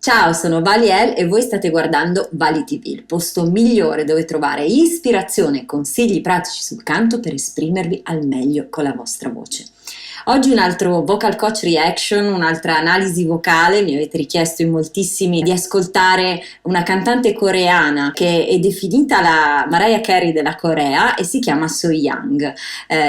Ciao, sono Valiel e voi state guardando Vali TV, il posto migliore dove trovare ispirazione e consigli pratici sul canto per esprimervi al meglio con la vostra voce. Oggi un altro vocal coach reaction, un'altra analisi vocale. Mi avete richiesto in moltissimi di ascoltare una cantante coreana che è definita la Mariah Carey della Corea e si chiama So Young.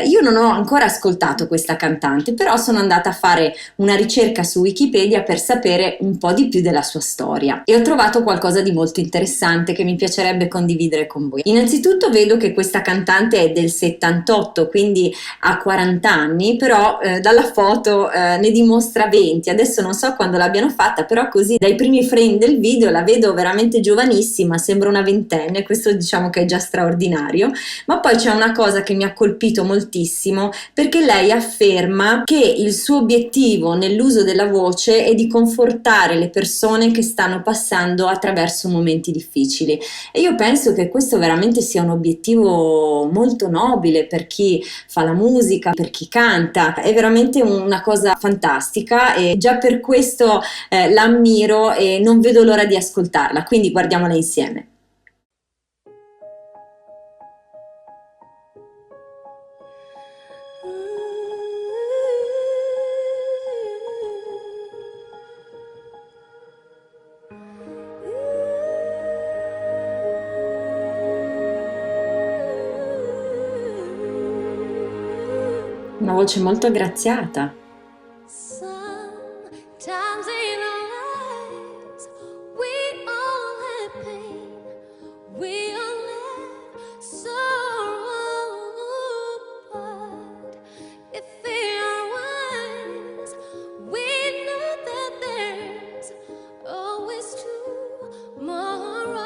Io non ho ancora ascoltato questa cantante, però sono andata a fare una ricerca su Wikipedia per sapere un po' di più della sua storia e ho trovato qualcosa di molto interessante che mi piacerebbe condividere con voi. Innanzitutto vedo che questa cantante è del 78, quindi ha 40 anni, però dalla foto ne dimostra 20. Adesso non so quando l'abbiano fatta, però così dai primi frame del video la vedo veramente giovanissima, sembra una ventenne. Questo diciamo che è già straordinario. Ma poi c'è una cosa che mi ha colpito moltissimo, perché lei afferma che il suo obiettivo nell'uso della voce è di confortare le persone che stanno passando attraverso momenti difficili, e io penso che questo veramente sia un obiettivo molto nobile per chi fa la musica, per chi canta. È veramente una cosa fantastica e già per questo l'ammiro e non vedo l'ora di ascoltarla, quindi guardiamola insieme. Una voce molto aggraziata. Sometimes in our lives we all have pain, we all have sorrow, but if we are wise, we know that there's always tomorrow.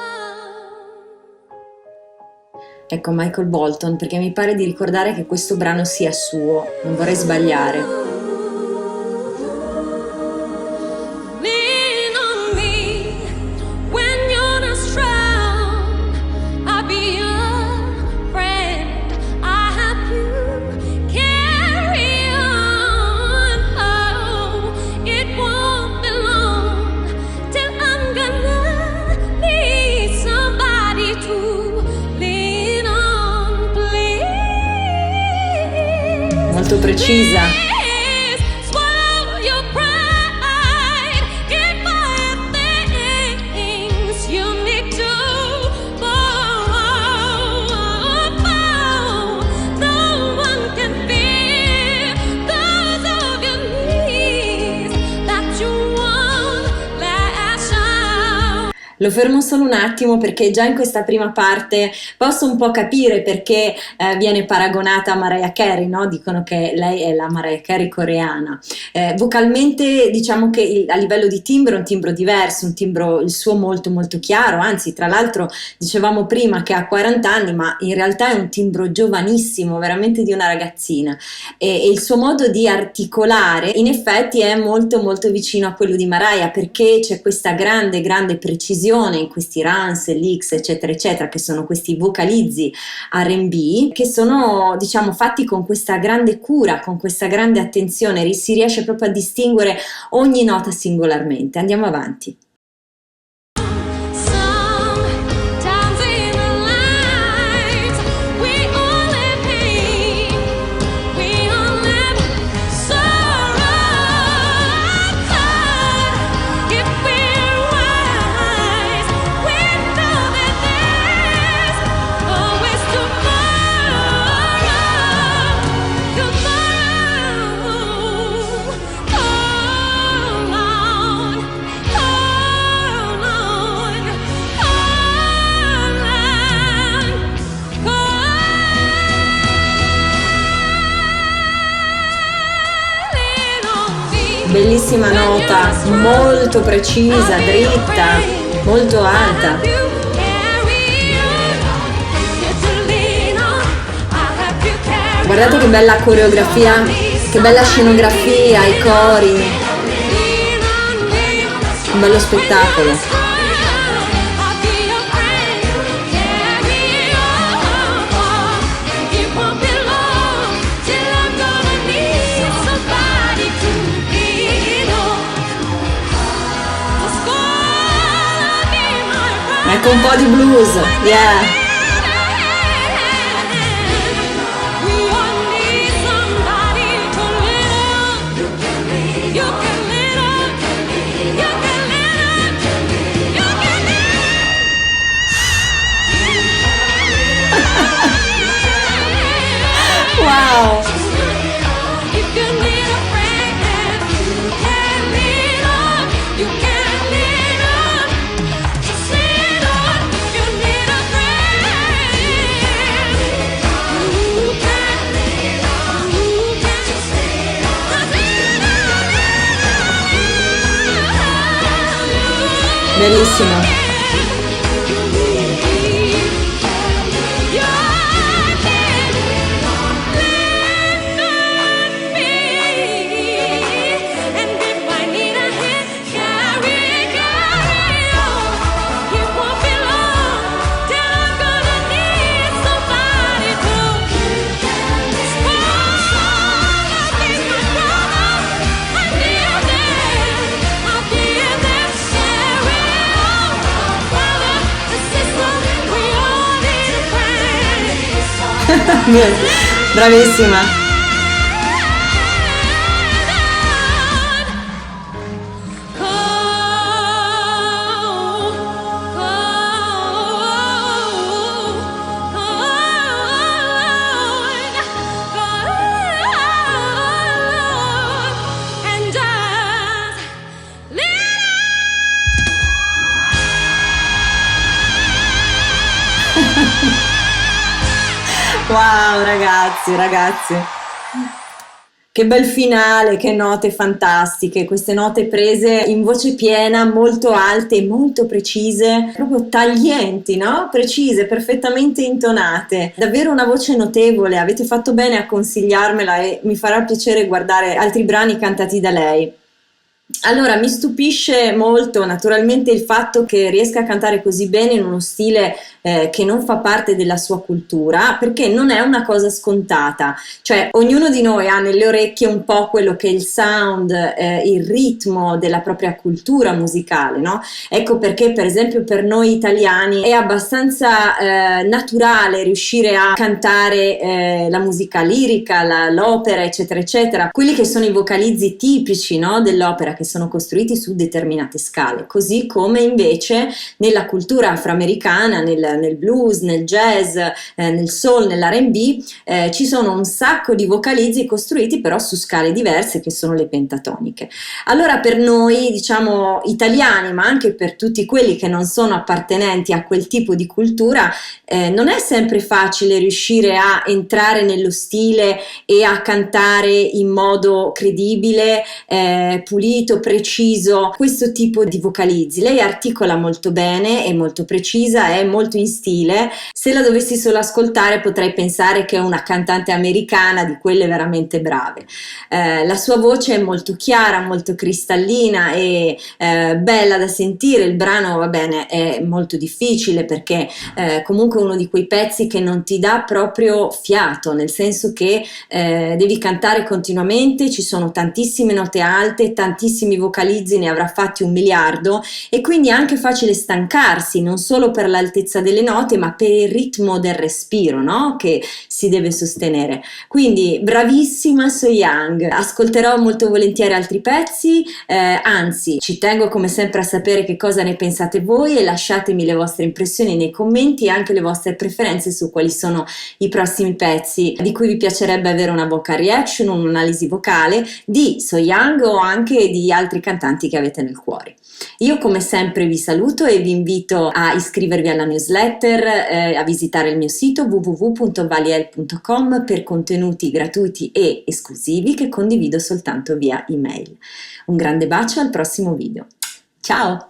Ecco Michael Bolton, perché mi pare di ricordare che questo brano sia suo, non vorrei sbagliare. Lean on me when you're not strong. I'll be your friend. I help you carry on. Oh, it won't be long till I'm gonna need somebody to lean on, please. Molto precisa. Swallow your pride. If I have things you need to borrow, no one can feel those of your needs that you won't lash out. Lo fermo solo un attimo perché già in questa prima parte posso un po' capire perché viene paragonata a Mariah Carey, no? Dicono che lei è la Mariah Carey coreana. Vocalmente diciamo che a livello di timbro è un timbro diverso, un timbro il suo molto molto chiaro, anzi tra l'altro dicevamo prima che ha 40 anni, ma in realtà è un timbro giovanissimo, veramente di una ragazzina, e il suo modo di articolare in effetti è molto molto vicino a quello di Mariah, perché c'è questa grande grande precisione in questi runs, licks eccetera eccetera, che sono questi vocalizzi R&B che sono diciamo fatti con questa grande cura, con questa grande attenzione, si riesce proprio a distinguere ogni nota singolarmente. Andiamo avanti. Sometimes in our lives we all have pain, we all have sorrow, but if we're wise, we know that there's always tomorrow. Hold on, hold on, lean on me. Bellissima nota, molto precisa, dritta, molto alta. Guardate che bella coreografia, che bella scenografia, i cori, un bello spettacolo. Somebody to lean on. Ecco un po' di blues, yeah. We all need somebody to live. You can live. You can live. You can live. Wow. If you need a friend, you can lean on. You can lean on. Just lean on. If you need a friend, you can lean on. You can just lean on. Bellissimo. Bravissima. Wow, ragazzi, ragazzi. Che bel finale, che note fantastiche, queste note prese in voce piena, molto alte, molto precise, proprio taglienti, no? Precise, perfettamente intonate. Davvero una voce notevole, avete fatto bene a consigliarmela e mi farà piacere guardare altri brani cantati da lei. Allora, mi stupisce molto naturalmente il fatto che riesca a cantare così bene in uno stile che non fa parte della sua cultura, perché non è una cosa scontata, cioè ognuno di noi ha nelle orecchie un po' quello che è il sound, il ritmo della propria cultura musicale, no? Ecco perché per esempio per noi italiani è abbastanza naturale riuscire a cantare la musica lirica, l'opera, eccetera, eccetera, quelli che sono i vocalizzi tipici, no, dell'opera, che sono costruiti su determinate scale, così come invece nella cultura afroamericana, nel blues, nel jazz, nel soul, nell'R&B, ci sono un sacco di vocalizzi costruiti però su scale diverse, che sono le pentatoniche. Allora per noi, diciamo, italiani, ma anche per tutti quelli che non sono appartenenti a quel tipo di cultura, non è sempre facile riuscire a entrare nello stile e a cantare in modo credibile, pulito, preciso, questo tipo di vocalizzi. Lei articola molto bene, è molto precisa, è molto in stile. Se la dovessi solo ascoltare potrei pensare che è una cantante americana di quelle veramente brave. La sua voce è molto chiara, molto cristallina e bella da sentire. Il brano, va bene, è molto difficile perché comunque è uno di quei pezzi che non ti dà proprio fiato, nel senso che devi cantare continuamente, ci sono tantissime note alte, tantissimi vocalizzi, ne avrà fatti 1 miliardo e quindi è anche facile stancarsi, non solo per l'altezza delle note ma per il ritmo del respiro, no? Che si deve sostenere. Quindi bravissima So Young, ascolterò molto volentieri altri pezzi, anzi ci tengo come sempre a sapere che cosa ne pensate voi e lasciatemi le vostre impressioni nei commenti e anche le vostre preferenze su quali sono i prossimi pezzi di cui vi piacerebbe avere una vocal reaction, un'analisi vocale di So Young o anche di altri cantanti che avete nel cuore. Io come sempre vi saluto e vi invito a iscrivervi alla newsletter, a visitare il mio sito www.valiel.com per contenuti gratuiti e esclusivi che condivido soltanto via email. Un grande bacio, al prossimo video. Ciao!